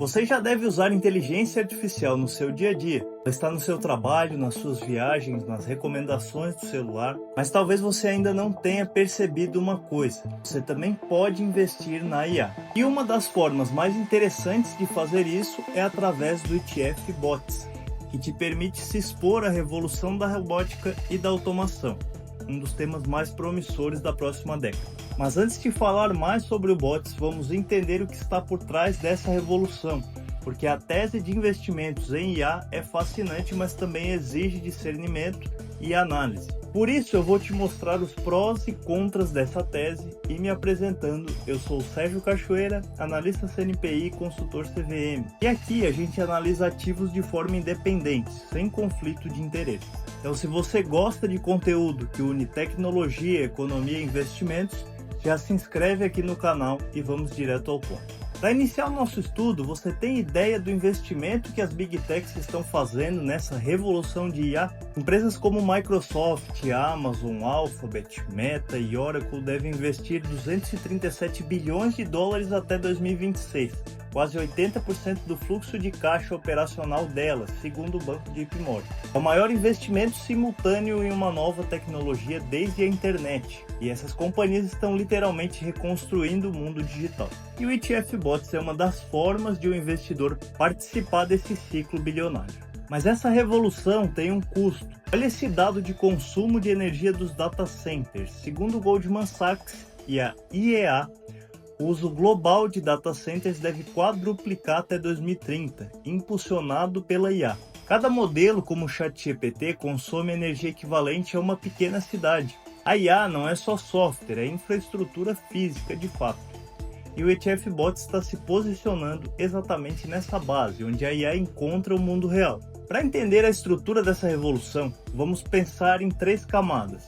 Você já deve usar inteligência artificial no seu dia a dia. Ela está no seu trabalho, nas suas viagens, nas recomendações do celular, mas talvez você ainda não tenha percebido uma coisa: você também pode investir na IA. E uma das formas mais interessantes de fazer isso é através do ETF Bots, que te permite se expor à revolução da robótica e da automação, um dos temas mais promissores da próxima década. Mas antes de falar mais sobre o Bots, vamos entender o que está por trás dessa revolução, porque a tese de investimentos em IA é fascinante, mas também exige discernimento e análise. Por isso eu vou te mostrar os prós e contras dessa tese e me apresentando, eu sou o Sérgio Cachoeira, analista CNPI e consultor CVM. E aqui a gente analisa ativos de forma independente, sem conflito de interesse. Então se você gosta de conteúdo que une tecnologia, economia e investimentos, já se inscreve aqui no canal e vamos direto ao ponto. Para iniciar o nosso estudo, você tem ideia do investimento que as Big Techs estão fazendo nessa revolução de IA? Empresas como Microsoft, Amazon, Alphabet, Meta e Oracle devem investir 237 bilhões de dólares até 2026, quase 80% do fluxo de caixa operacional delas, segundo o banco JP Morgan. É o maior investimento simultâneo em uma nova tecnologia desde a internet, e essas companhias estão literalmente reconstruindo o mundo digital. E o ETF Bots é uma das formas de um investidor participar desse ciclo bilionário. Mas essa revolução tem um custo. Olha esse dado de consumo de energia dos data centers. Segundo o Goldman Sachs e a IEA, o uso global de data centers deve quadruplicar até 2030, impulsionado pela IA. Cada modelo, como o ChatGPT, consome energia equivalente a uma pequena cidade. A IA não é só software, é infraestrutura física de fato. E o ETF Bots está se posicionando exatamente nessa base, onde a IA encontra o mundo real. Para entender a estrutura dessa revolução, vamos pensar em três camadas: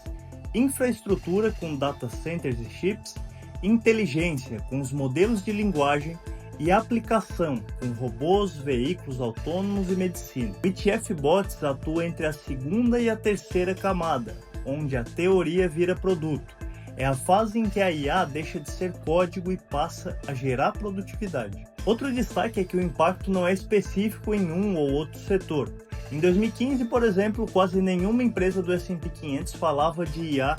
infraestrutura com data centers e chips, inteligência com os modelos de linguagem e aplicação com robôs, veículos autônomos e medicina. O ETF Bots atua entre a segunda e a terceira camada, onde a teoria vira produto. É a fase em que a IA deixa de ser código e passa a gerar produtividade. Outro destaque é que o impacto não é específico em um ou outro setor. Em 2015, por exemplo, quase nenhuma empresa do S&P 500 falava de IA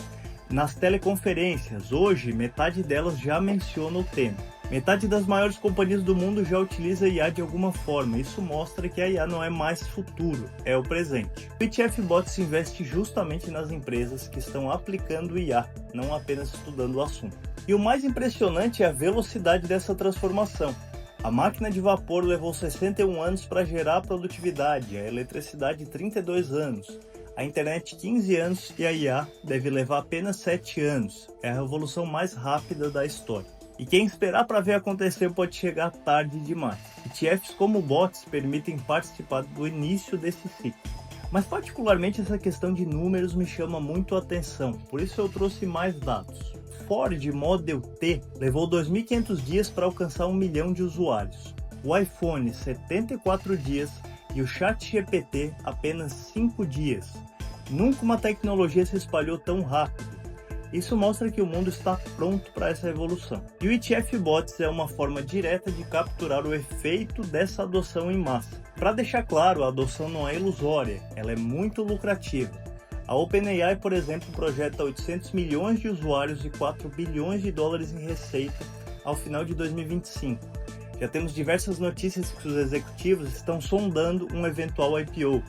nas teleconferências. Hoje, metade delas já menciona o tema. Metade das maiores companhias do mundo já utiliza IA de alguma forma. Isso mostra que a IA não é mais futuro, é o presente. O ETF Bots investe justamente nas empresas que estão aplicando IA, não apenas estudando o assunto. E o mais impressionante é a velocidade dessa transformação. A máquina de vapor levou 61 anos para gerar produtividade, a eletricidade 32 anos. A internet 15 anos e a IA deve levar apenas 7 anos. É a revolução mais rápida da história. E quem esperar para ver acontecer pode chegar tarde demais. ETFs como bots permitem participar do início desse ciclo. Mas particularmente essa questão de números me chama muito a atenção, por isso eu trouxe mais dados. Ford Model T levou 2.500 dias para alcançar 1 milhão de usuários. O iPhone 74 dias e o ChatGPT apenas 5 dias. Nunca uma tecnologia se espalhou tão rápido. Isso mostra que o mundo está pronto para essa revolução. E o ETF Bots é uma forma direta de capturar o efeito dessa adoção em massa. Para deixar claro, a adoção não é ilusória, ela é muito lucrativa. A OpenAI, por exemplo, projeta 800 milhões de usuários e 4 bilhões de dólares em receita ao final de 2025. Já temos diversas notícias que os executivos estão sondando um eventual IPO.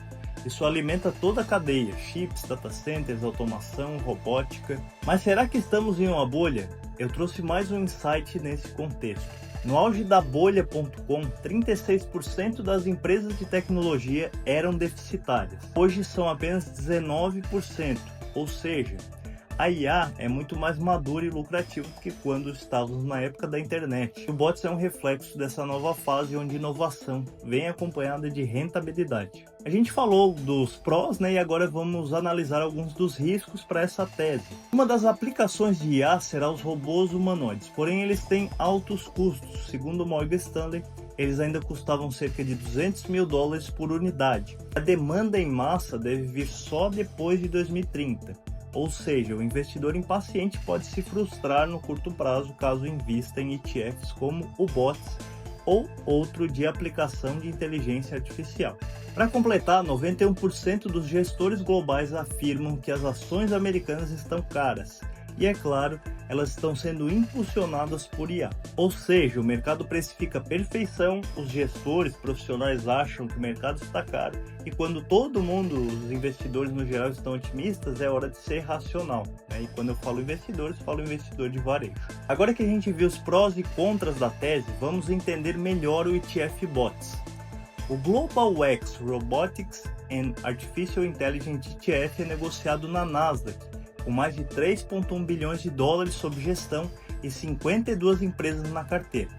Isso alimenta toda a cadeia: chips, data centers, automação, robótica. Mas será que estamos em uma bolha? Eu trouxe mais um insight nesse contexto. No auge da bolha.com, 36% das empresas de tecnologia eram deficitárias. Hoje são apenas 19%, ou seja, a IA é muito mais madura e lucrativa do que quando estávamos na época da internet. O Bots é um reflexo dessa nova fase onde inovação vem acompanhada de rentabilidade. A gente falou dos prós, e agora vamos analisar alguns dos riscos para essa tese. Uma das aplicações de IA será os robôs humanoides, porém eles têm altos custos. Segundo o Morgan Stanley, eles ainda custavam cerca de 200 mil dólares por unidade. A demanda em massa deve vir só depois de 2030. Ou seja, o investidor impaciente pode se frustrar no curto prazo caso invista em ETFs como o Bots ou outro de aplicação de inteligência artificial. Para completar, 91% dos gestores globais afirmam que as ações americanas estão caras. E é claro, elas estão sendo impulsionadas por IA. Ou seja, o mercado precifica a perfeição, os gestores profissionais acham que o mercado está caro, e quando todo mundo, os investidores no geral, estão otimistas, é hora de ser racional. E quando eu falo investidores, falo investidor de varejo. Agora que a gente viu os prós e contras da tese, vamos entender melhor o ETF BOTS. O Global X Robotics and Artificial Intelligence ETF é negociado na Nasdaq, com mais de 3,1 bilhões de dólares sob gestão e 52 empresas na carteira.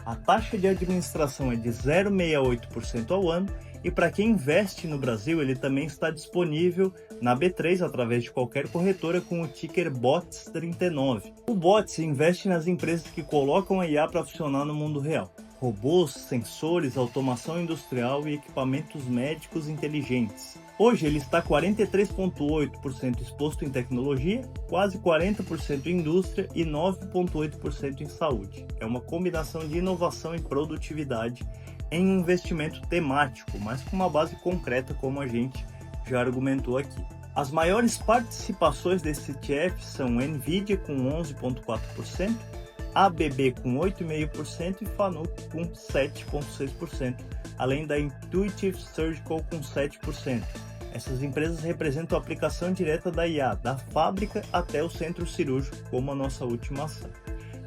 A taxa de administração é de 0,68% ao ano e para quem investe no Brasil, ele também está disponível na B3 através de qualquer corretora com o ticker BOTS39. O BOTS investe nas empresas que colocam a IA para funcionar no mundo real. Robôs, sensores, automação industrial e equipamentos médicos inteligentes. Hoje ele está 43,8% exposto em tecnologia, quase 40% em indústria e 9,8% em saúde. É uma combinação de inovação e produtividade em um investimento temático, mas com uma base concreta, como a gente já argumentou aqui. As maiores participações desse ETF são Nvidia com 11,4%, ABB com 8,5% e Fanuc com 7,6%, além da Intuitive Surgical com 7%. Essas empresas representam a aplicação direta da IA, da fábrica até o centro cirúrgico, como a nossa última ação.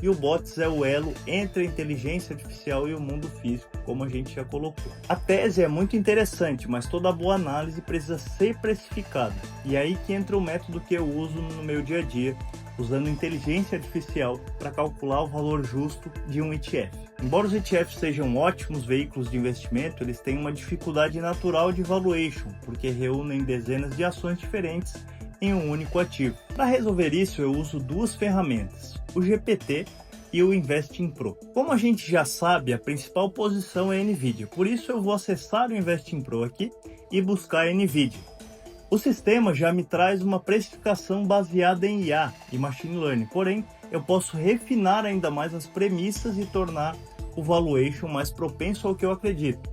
E o BOTS é o elo entre a inteligência artificial e o mundo físico, como a gente já colocou. A tese é muito interessante, mas toda boa análise precisa ser precificada. E é aí que entra o método que eu uso no meu dia a dia, usando inteligência artificial para calcular o valor justo de um ETF. Embora os ETFs sejam ótimos veículos de investimento, eles têm uma dificuldade natural de valuation, porque reúnem dezenas de ações diferentes em um único ativo. Para resolver isso, eu uso duas ferramentas, o GPT e o Investing Pro. Como a gente já sabe, a principal posição é Nvidia, por isso eu vou acessar o Investing Pro aqui e buscar Nvidia. O sistema já me traz uma precificação baseada em IA e Machine Learning, porém eu posso refinar ainda mais as premissas e tornar o valuation mais propenso ao que eu acredito.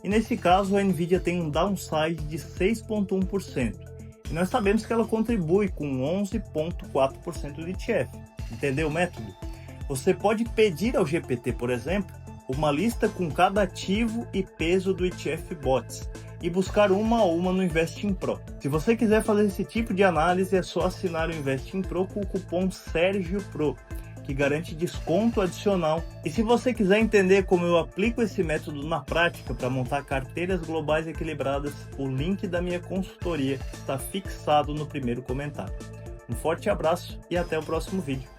E nesse caso a Nvidia tem um downside de 6,1%, e nós sabemos que ela contribui com 11,4% do ETF. Entendeu o método? Você pode pedir ao GPT, por exemplo, uma lista com cada ativo e peso do ETF BOTS, e buscar uma a uma no Investing Pro. Se você quiser fazer esse tipo de análise, é só assinar o Investing Pro com o cupom SERGIOPRO, que garante desconto adicional. E se você quiser entender como eu aplico esse método na prática para montar carteiras globais equilibradas, o link da minha consultoria está fixado no primeiro comentário. Um forte abraço e até o próximo vídeo.